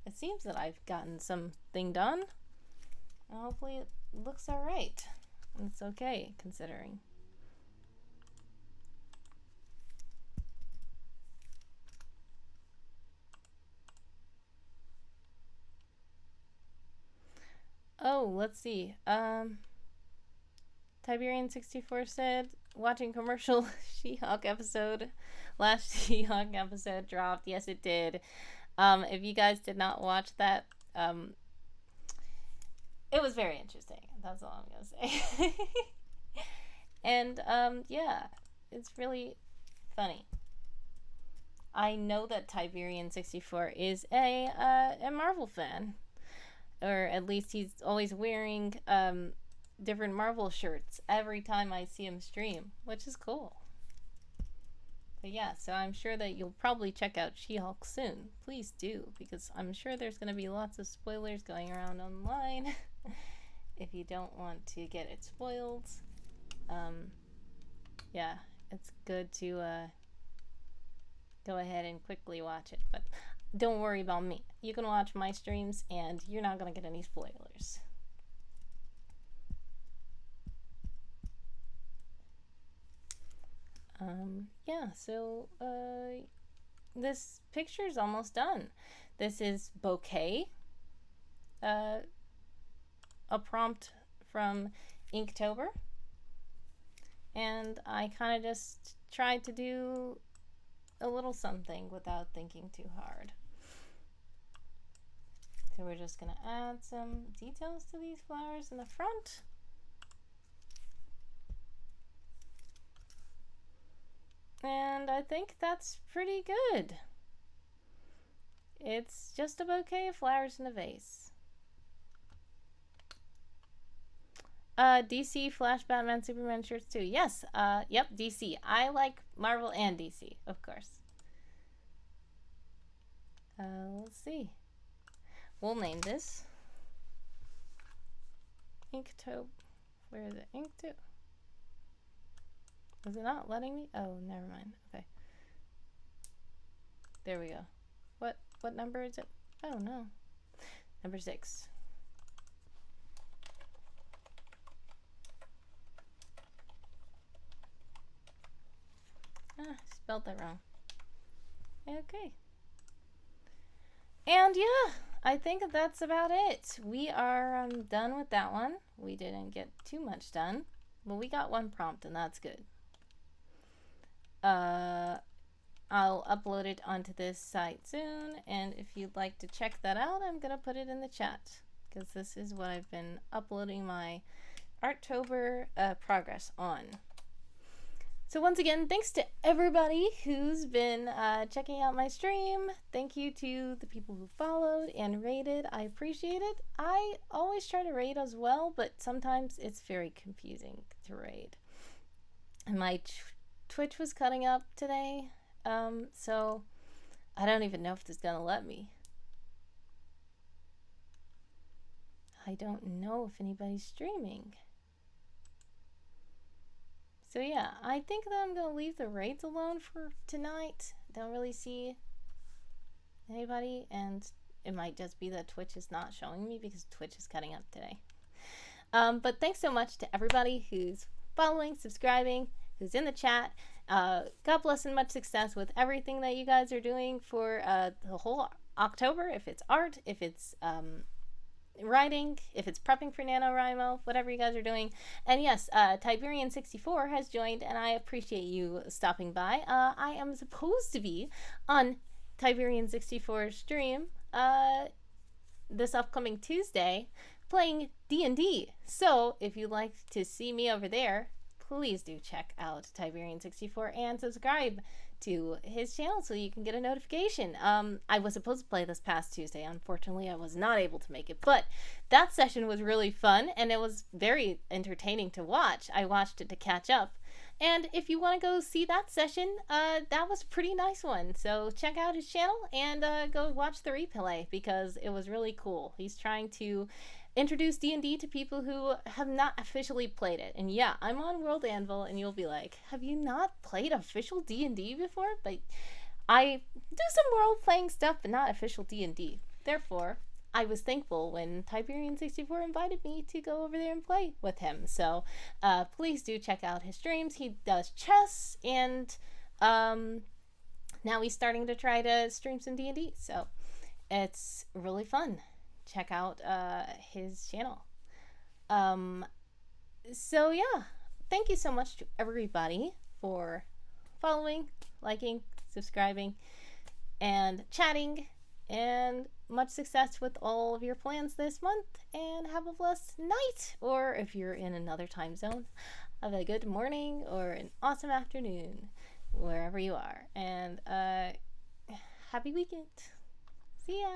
it seems that I've gotten something done, and hopefully it looks all right. It's okay considering. Oh, let's see. Tiberian64 said, watching commercial She-Hulk episode. Last She-Hulk episode dropped. Yes, it did. If you guys did not watch that, it was very interesting. That's all I'm gonna say. And yeah, it's really funny. I know that Tiberian64 is a Marvel fan, or at least he's always wearing different Marvel shirts every time I see him stream, which is cool. But yeah, so I'm sure that you'll probably check out She-Hulk soon. Please do, because I'm sure there's going to be lots of spoilers going around online if you don't want to get it spoiled. Yeah, it's good to go ahead and quickly watch it, but don't worry about me. You can watch my streams and you're not going to get any spoilers. Yeah, so this picture is almost done. This is Bouquet, a prompt from InkTober, and I kind of just tried to do a little something without thinking too hard. So we're just going to add some details to these flowers in the front. And I think that's pretty good. It's just a bouquet of flowers in a vase. DC, Flash, Batman, Superman shirts too. Yes, yep, DC. I like Marvel and DC, of course. Let's see. We'll name this InkTober. Where is it? InkTober. Is it not letting me? Oh, never mind. Okay. There we go. What number is it? Oh no. Number 6. Spelled that wrong. Okay. And yeah, I think that's about it. We are done with that one. We didn't get too much done, but we got one prompt and that's good. I'll upload it onto this site soon, and if you'd like to check that out, I'm gonna put it in the chat, because this is what I've been uploading my ArtTober progress on. So once again, thanks to everybody who's been checking out my stream. Thank you to the people who followed and rated. I appreciate it. I always try to rate as well, but sometimes it's very confusing to rate. And my Twitch was cutting up today, so I don't even know if it's gonna let me. I don't know if anybody's streaming. So yeah, I think that I'm gonna leave the raids alone for tonight. Don't really see anybody, and it might just be that Twitch is not showing me because Twitch is cutting up today. But thanks so much to everybody who's following, subscribing, who's in the chat. God bless and much success with everything that you guys are doing for the whole October. If it's art, if it's writing, if it's prepping for NaNoWriMo, whatever you guys are doing. And yes, Tiberian64 has joined, and I appreciate you stopping by. I am supposed to be on Tiberian64's stream this upcoming Tuesday playing D&D. So if you'd like to see me over there, please do check out Tiberian64 and subscribe to his channel so you can get a notification. I was supposed to play this past Tuesday. Unfortunately, I was not able to make it, but that session was really fun and it was very entertaining to watch. I watched it to catch up. And if you want to go see that session, that was a pretty nice one. So check out his channel and go watch the replay because it was really cool. He's trying to introduce D&D to people who have not officially played it. And yeah, I'm on World Anvil and you'll be like, have you not played official D&D before? But I do some role playing stuff, but not official D&D. Therefore, I was thankful when Tiberian64 invited me to go over there and play with him. So please do check out his streams. He does chess, and now he's starting to try to stream some D&D. So it's really fun. Check out his channel. So yeah, thank you so much to everybody for following, liking, subscribing, and chatting, and much success with all of your plans this month, and have a blessed night, or if you're in another time zone, have a good morning or an awesome afternoon wherever you are, and happy weekend. See ya.